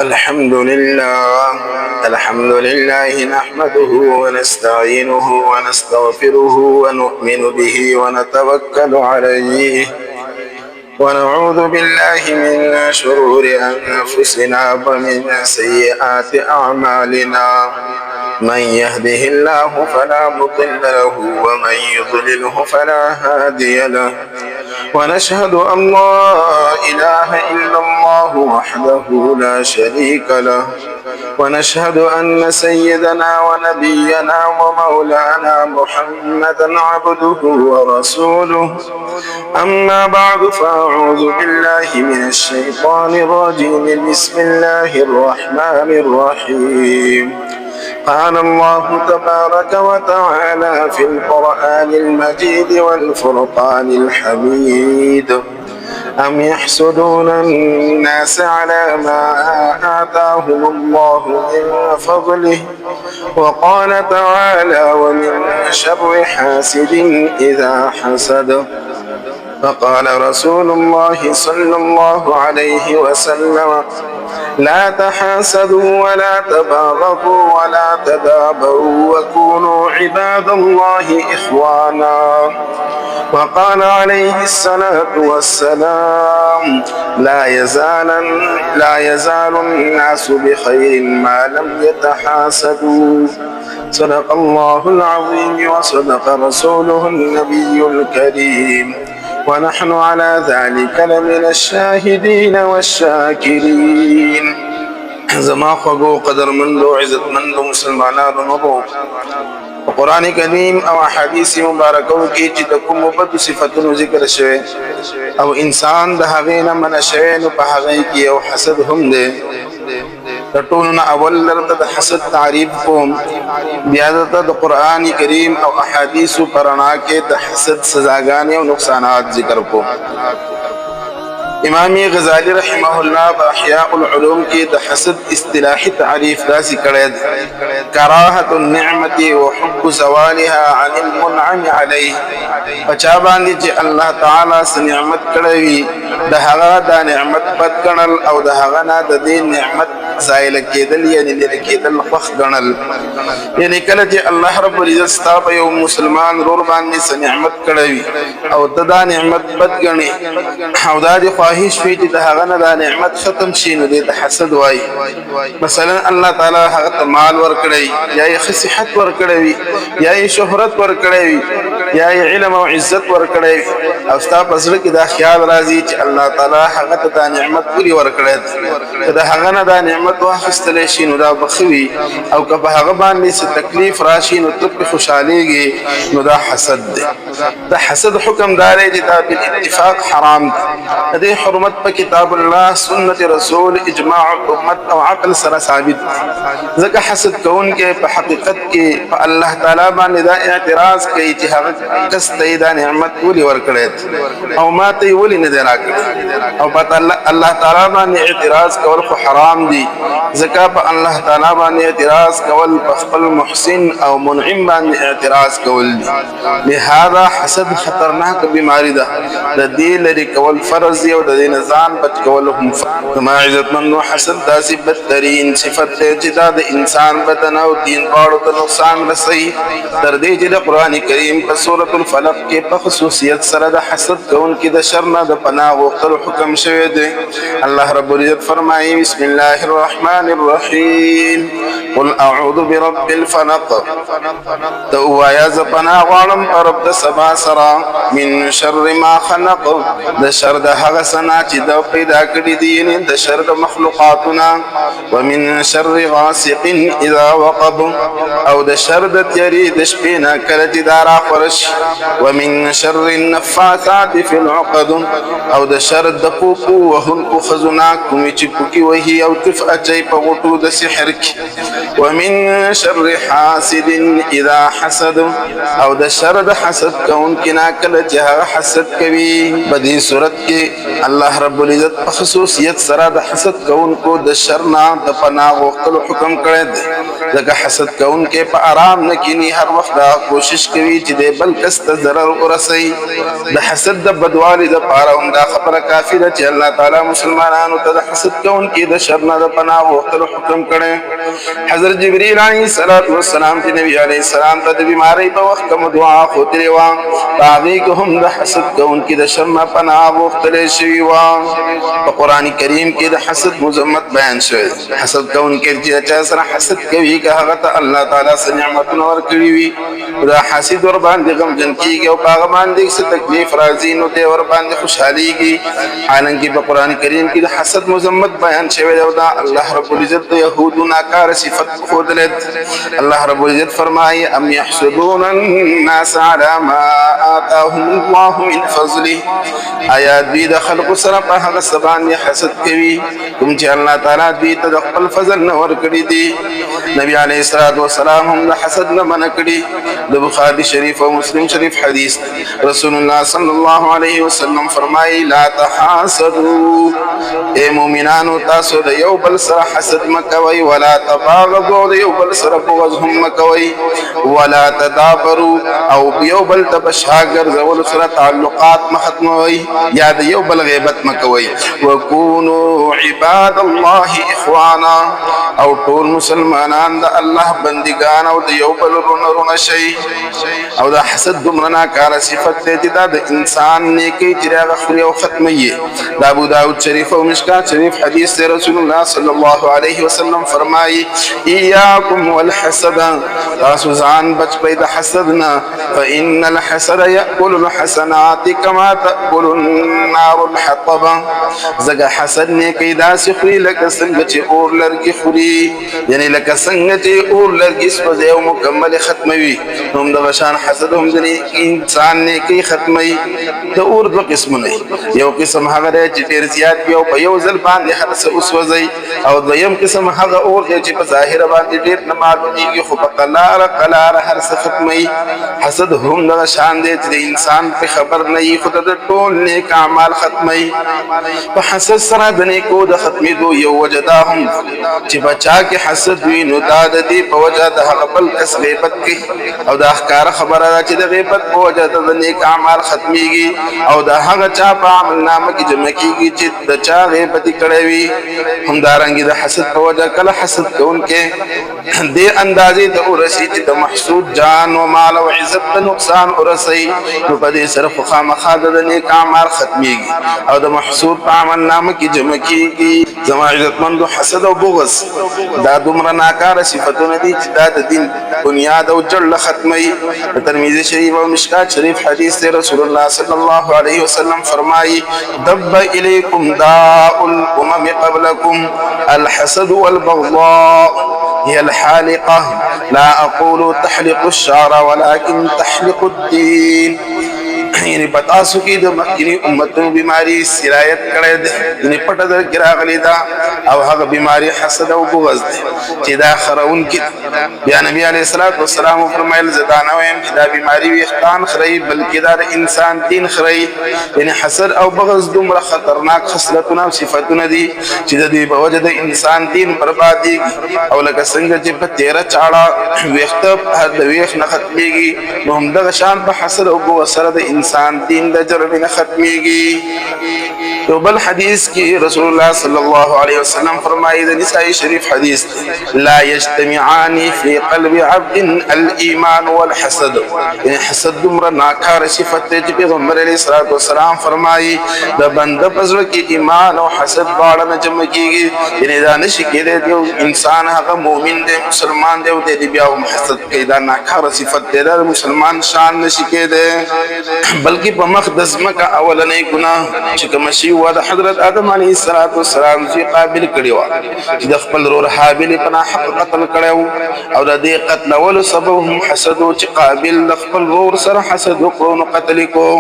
الحمد لله نحمده ونستعينه ونستغفره ونؤمن به ونتوكل عليه ونعوذ بالله من شرور أنفسنا ومن سيئات أعمالنا. من يهده الله فلا مضل له ومن يضلله فلا هادي له. ونشهد أن لا إله إلا الله وحده لا شريك له. ونشهد أن سيدنا ونبينا ومولانا محمدا عبده ورسوله. أما بعد فأعوذ بالله من الشيطان الرجيم. بسم الله الرحمن الرحيم. قال الله تبارك وتعالى في القرآن المجيد والفرقان الحميد: أم يحسدون الناس على ما آتاهم الله من فضله. وقال تعالى: ومن شر حاسد إذا حسد. فقال رسول الله صلى الله عليه وسلم: لا تحاسدوا ولا تباغضوا ولا تدابروا وكونوا عباد الله إخوانا. وقال عليه الصلاة والسلام: لا يزال الناس بخير ما لم يتحاسدوا. صدق الله العظيم وصدق رسوله النبي الكريم، ونحن على ذلك لمن الشاهدين والشاكرين. زما خوږو قدرمندو عزتمندو مسلمانانو نبو قرآن کریم او احادیث مبارکو کې چې د کومو بدو صفاتونو ذکر شوی او انسان د هغې نه منع شوی، نو په هغې کې یو حسد هم دی. د ټولو نه اول درته د حسد تعریف کوم، بیا درته د قرآن کریم او احادیثو په رڼا کې د حسد سزاګانې او نقصانات ذکر کوم. امام غزالی رحمه الله په احیاء العلوم کې د حسد اصطلاحي تعریف داسې کړی دی: کراهة النعمة وحب زوالها عن المنعم عليه. په چا باندې چې الله تعالی څه نعمت کړی وي، د هغه دا نعمت بد ګڼل او د هغه نه د دې نعمت زایل کېدل یعنې لرې کېدل خوښ ګڼل. یعنې کله چې الله رب العزت ستا په یو مسلمان ورور باندې څه نعمت کړی وي او ته دا نعمت بد ګڼې او دا دې خواهش وي چې د هغه نه دا نعمت ختم شي، نو دې ته حسد وایي. مثلا الله تعالی هغه ته مال ورکړی، یا یې ښه صحت ورکړی وي، یا یې شهرت ورکړی وي، یا یې علم او عزت ورکړی وي، او ستا په زړه کې دا خیال راځي چې الله تعالی هغه ته دا نعمت ولې ورکړی دی. که د هغه نه دا نعمت واخیستلی شي نو دا به ښه وي، او که په هغه باندې څه تکلیف راشي نو ته پرې خوشحالېږي، نو دا حسد دی. د حسد حکم دا دی چې دا بالاتفاق حرام دی. د دې حرمت په کتاب الله، سنت رسول، اجماع امت او عقل سره ثابت دی. ځکه حسد کوونکی په حقیقت کې په الله تعالی باندې دا اعتراض کوي چې هغه کس ته دا نعمت ولې ورکړی او ما ته یې ولې نه دی راکړی. او په الله تعالی باندې اعتراض کول خو حرام دي، ځکه په الله تعالی باندې اعتراض کول په خپل محسن او منعم باندې اعتراض کول دي. لہذا حسد خطرناک بیماری ده، د دې لرې کول فرض دی او د دې نه ځان بچ کول هم فرض. زما عزتمندو، حسد داسې بدترین صفت دی چې دا د انسان بدن او دین دواړو ته نقصان رسوي، تر دې چې د قرآن کریم په سورة الفلق کې په خصوصیت سره د حسد کوونکي د شر نه د پناه غوښتلو حکم شوی دی. الله رب العزت فرمایي: بسم الله الرحمن الرحیم. قل اعوذ برب الفلق. ته ووایه زه پناه غواړم په رب د سبا سره، من شر ما خلق، د شر د هغه څه نه چې ده پیدا کړي دي، یعنې د شر د مخلوقاتونه. ومن شر غاسق اذا وقب، او د شر د تیارې د شپې نه کله چې دا راخوره شي. ومن شر النفاثات في العقد، او د شر د پوپو وهونکو ښځو نه کومې چې پوکي وهي او تف اچوي په غوټو د سحر کې. ومن شر حاسد اذا حسد، او د شر د حسد کوونکي نه کله چې هغه حسد کوي. په دې صورت کې الله رب العزت په خصوصیت سره د حسد کوونکو د شر نه د پناه غوښتلو حکم کړی دی. ځکه حسد کوونکی په آرام نه کینی، هر وخت دا کوشش کوي چې د بل کس ته ضرر ورسوي. د حسد د بدوالي دپاره هم دا خبره کافي ده چې الله تعالی مسلمانانو ته د حسد کوونکي د شر نه د پناه وغوښتلو حکم کړی. حضرت جبرئیل علیه السلام چې نبی علیه السلام ته د بیمارۍ په وخت کوم دعا ښودلې وه په هغې کې هم د حسد کوونکي د شر نه پناه غوښتلی شوي وه. په قرآن کریم کې د حسد مذمت بیان شوی. حسد کوونکی چې چا سره حسد کوي که هغه ته الله تعالی څه نعمتونه ورکړي وي دا حسد ور باندې غمجن کېږي او په هغه باندې څه تکلیف راځي نو دی ور باندې خوشحالېږي. حالانکې په قرآن کریم کې د حسد مذمت بیان شوی دی او دا الله رب العزت د یهودو ناکاره صفت ښودلی. الله رب العزت فرمایي ام یحسدون الناس على ما آتاهم الله من فضله آیا دوی د خلقو سره په هغه څه باندې حسد کوي کوم چې الله تعالی دوی ته د خپل فضل نه ورکړي دي. نبی علیه السلام هم د حسد نه منع کړي. د بخاري شریف او مسلم شریف حدیث رسول الله صلی الله علیه وسلم فرمایي لا تحاسدوا اے مؤمنانو تاسو د یو بل سره حسد مکوئ ولا تباغضوا د یو بل سره بغض هم مکوئ ولا تدابروا او یو بل ته په شا ګرځولو سره تعلقات مه ختموئ یا د یو بل غیبت مکوئ. وکونوا عباد الله اخوانا او ټول مسلمانان د الله بندگان او د یو بل رونه شي. او دا حسد دومره ناکاره صفت دی چې دا د انسان نیکۍ چې هغه خوري او ختموي. د ابو داود شریف او مشکات شریف حدیث دی رسول الله صلی الله علیه وسلم فرمایي ایاکم والحسد تاسو ځان بچ کړئ د حسد نه فإن الحسد یأکل الحسنات کما تأکل النار الحطب ځکه حسد نیکۍ داسې خوري لکه څنګه چې اور لرګي خوري یعنی لکه څنګه چې اور لرګي سوځي او مکمل ختموي نو همدغه شان حسد هم د انسان نیکۍ ختموي. د اور دوه قسمونه یو قسم هغه دی چې ډېر زیات وي او په یو ځل باندې هر څه وسوځي او دویم قسم هغه اور دی چې په ظاهره باندې ډېر نه معلومیږي خو په قلاره هر څه ختموي. حسد هم دغه شان دی چې د انسان په خبر نه وي خو د ټول نیک اعمال ختموي. په حسد سره د نیکو د ختمېدو یو وجه دا هم چې په چا کې حسد وي نو دا د دې په وجه د هغه بل کس غیبت کوي او دا ښکاره خبره ده چې د غیبت په وجه د نیک اعمال ختمېږي او د هغه چا په عملنامه کې جمع کېږي چې د چا غیبت یې کړی وي. همدارنګې د حسد په وجه کله حسد کوونکی دې اندازې ته ورسي چې د محسود جان و مال او عزت ته نقصان ورسوي نو په دې سره خو خامخا د نیک اعمال ختمېږي او د محسود په عملنامه کې جمع کېږي. زما عزتمندو حسد او بغض دا دومره ناکاره صفتونه دي چې دا د دین بنیاد او جړ ختموي. د ترمذي شریف او مشکات شریف حدیث دی رسول الله صلی الله علیه وسلم فرمایي دب الیکم داء الامم قبلکم الحسد والبغضاء هي الحالقه لا اقول تحلق الشعر ولكن تحلق الدين. یعنی پتاسو کې د مخکینی امتونو بیماری سرایت کړی دی یعنی پټه در کې راغلی ده او هغه بیماری حسد او بغض دی چې دا خرونکي بیا نبی علیه السلام فرمایل زه دا نه وایم چې دا بیماری ویښتان خوري بلکې دا د انسان دین خوري. یعنی حسد او بغض دومره خطرناک خصلتونه او صفتونه دي چې د دې په وجه د انسان دین بربادېږي او لکه څنګه چې په تیره چاړه ویښته د ویښ نه ختمېږي نو همدغه شان په حسد او بغض سره د انسان دین د جرم نه ختمېږي. یو بل حدیث کې رسول الله صلی الله علیه وسلم فرمایي د نسائی شریف حدیث لا یجتمعان فی قلب عبد الايمان والحسد. یعنی حسد دومره ناکاره صفت دی چې پیغمبر علیه السلام فرمایي د بنده په زړه کې ایمان او حسد دواړه نه جمع کېږي. یعنی دا نشي کېدی یو انسان هغه مؤمن دی مسلمان دی او دی بیا هم حسد کوي دا ناکاره صفت دی دا مسلمان شان نشي کېدی بلکې په مخ د ځمکه اولنۍ ګناه چې کومه شي وه د حضرت آدم علیه السلام چې قابل کړې وه چې د خپل ورور حابل په ناحق قتل کړی و او د دې قتلولو سبب هم حسد و چې قابل د خپل ورور سره حسد وکړو نو قتل یې کړو.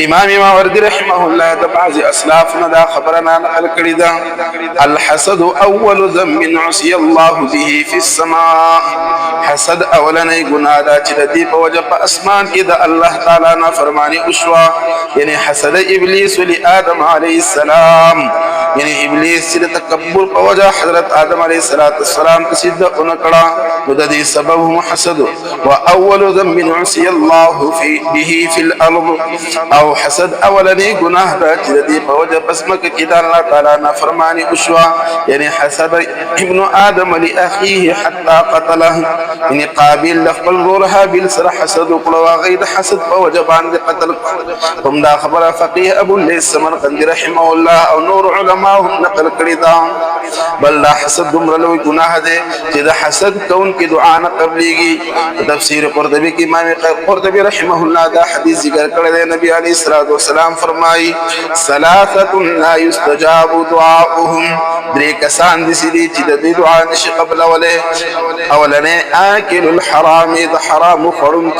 امام ماوردي رحمه الله د بعضې اسلافونه دا خبره نقل کړې ده الحسد اول ذنب عصي الله به في السماء. حسد اولنۍ ګناه ده چې د دې په وجه په اسمان کې د الله تعالی نه فرمانی وشوه. یعنی حسد ابلیس لآدم علیہ السلام یعنی ابلیس چې تکبر په وجه حضرت آدم علیہ السلام ته سجده ونکړه نو د دې سبب هم حسد واول ذنب عصي الله به في الارض او حسد اولنی گناه ده چې د دې په وجه پس مکه کې د الله تعالی نافرمانی وشوه یعنی حسد ابن آدم لاخيه حتى قتله یعنی قابل خپل ورور هابیل سره حسد وکړو هغه د حسد په وجه باندې قتل هم دا خبره فقيه ابو الليث سمرقندي رحمه الله او نور علماء نقل کړی دا بل دا حسد دومره لوی ګناه دی چې د حسد کون کې دعا نه قبليږي تفسیر قرطبي کې امام قرطبي رحمه الله دا حدیث ذکر کړی دی نبی عليه الصلاه والسلام فرمایي ثلاثه لا يستجاب دعاؤهم درې کسان دي چې د دعا نشي قبل اولنې آكل الحرام د حرام خورونک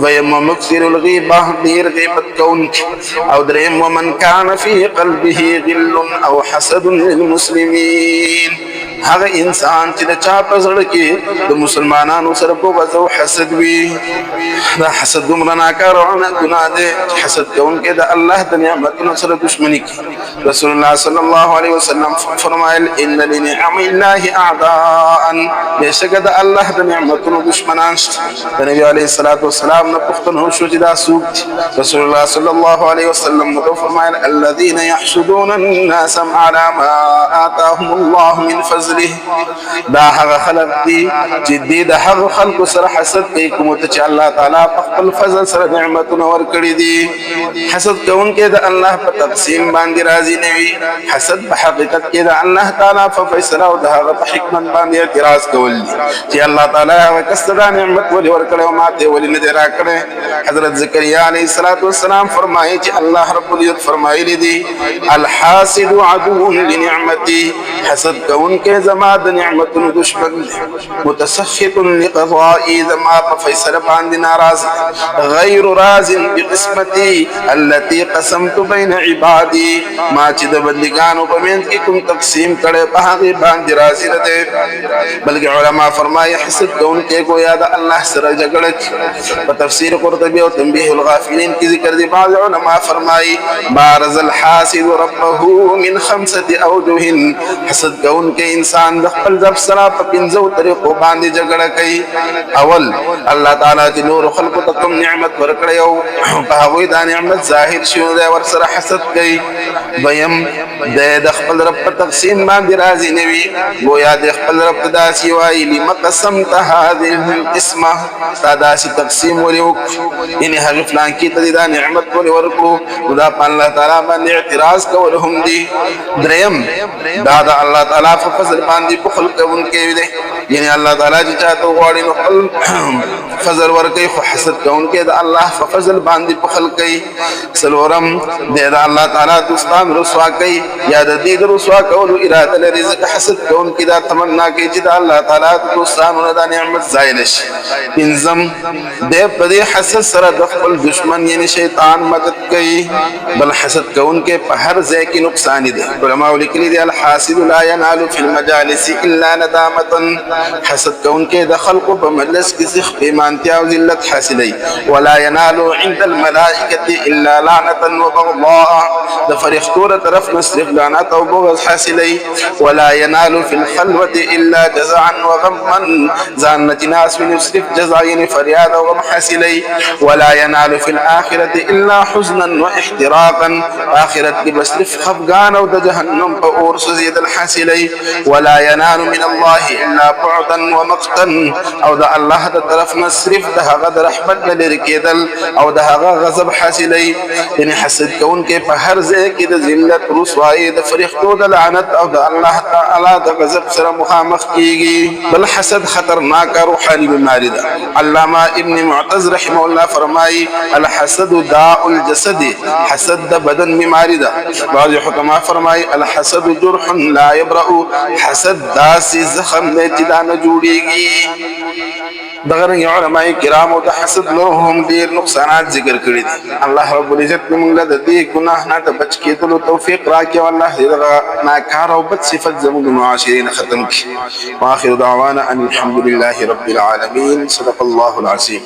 ويم مكثر الغيبه ډیر غیبت کونک او دریم ومن كان في قلبه غل او حسد للمسلمين هغه انسان چې د چا په زړه کې د مسلمانانو سره بغض او حسد وي دا حسد دومره ناکاره ګناه دی چې حسد کوونکی د الله د نعمتونو سره دشمني کوي رسول الله صلی الله علیه وسلم فرمایل ان لنعم الله اعداء بشک د الله د نعمتونو دشمنان شته د نبی علیه الصلاة والسلام نه پوښتنه وشوه چې دا څوک رسول الله صلی الله علیه وسلم فرمایل الذين يحسدون الناس على ما آتاهم الله من فضل دا هغه خلق دي چې د هغه خلق سره حسد کوي کوم ته چې الله تعالی په خپل فضل سره نعمتونه ورکړي دي حسد کوونکي د الله په تقسیم باندې راضي نه وي حسد په حقیقت کې د الله تعالی په فیصله او د هغه په حکمت باندې اعتراض کول دي چې الله تعالی هغه کسره نعمت ولې ورکړي او ماته ولې نه دی راکړي حضرت زکریا علیه السلام فرمایي چې الله رب العزت فرمایلی دي الحاسد عدو لنعمتي حسد کوونکي زما د نعمتونو دشمن متسخط لقضائي زما په فیصله باندې ناراض غیر راض بقسمتي التي قسمت بين عبادي ما چې د بندګانو په منځ کې کوم تقسیم کړي په هغه باندې راضي نه دي بلکې علما فرمایي حسد کوونکي گویا د الله سره جګړه په تفسیر قرطبي او تنبيه الغافلين کې ذکر دي بعض علما فرمایي بارز الحاسد ربه من 5 اوجه حسد کوونکي انسان د خپل ذات سره په پنځو طریقو باندې جګړه کوي اول الله تعالی د نور خلق ته کوم نعمت ورکړي او په هغه د نعمت ظاهر شي او ور سره حسد کوي دویم د خپل رب په تقسیم باندې راضي نه وي گویا د خپل رب داسې وایي لما قسمت هذه القسمه داسې تقسیم ورو یعنی هغه فلان کې ته د نعمت ورکړو دا په الله تعالی باندې اعتراض کول هم دي دریم دا د الله تعالی په فضل باندې بخل کوونکی دی یعنی الله تعالی چې چاته غواړي نو خپل فضل ورکوي خو حسد کوونکی د الله په فضل باندې بخل کوي څلورم د الله تعالی دوستان رسوا کوي یا د دې رسوا کولو اراده لري ځکه حسد کوونکی دا تمنا کوي چې د الله تعالی دوستانو د نعمت زایل شي پنځم د په دې حسد سره د خپل دشمن یعنی شیطان مدد کوي بل حسد کوونکی په هر ځای کې نقصان دي علماء لیکلي دي الحاسد لا ينال في المجالس الا ندامه حسد کوونکی د خلقو په مجلس کې سخت ایمانتیا او ذلت حاصلي ولا ينال عند الملائكه الا لعنه وبغضاء د فرښتو طرف نصرف لعنت او بغض حاصلي ولا ينال في الخلوه الا جزعا وغما زانت ناس من يصرف جزعين فریاد او غم حاصلي ولا ينال في الاخره الا حزنا واحتراقا اخرت کې بصرف خفقان او د جهنم په اور سزيد الحاصلي ولا ينال من الله الا بعدا ومقتا او د الله د طرف نصرف د هغه د رحمت لري کېدل او د هغه غضب حاصلي یعنی حسد کوونکی په هر ځای کې د ذلت رسوایی د فرښتو د لعنت او د الله تعالی د غضب سره مخامخ کیږي بل حسد خطرناک روحاني بیماری ده علامه ابن معتز رحمه الله فرمایي الحسد داء الجسد حسد د بدن بیماری ده بعض حکما فرمایي الحسد جرح لا يبرأ حسد داسې زخم دی چې دا نه جوړیږي دغه علماء کرام او د حسد لهم ډیر نقصانات ذکر کړی دي الله رب العزت موږ له دې ګناه نه بچ کېدلو توفیق راکړي او الله دغه ناکار او بد صفت زموږ معاشرین ختم کړي واخر دعوانا ان الحمد لله رب العالمين صدق الله العظيم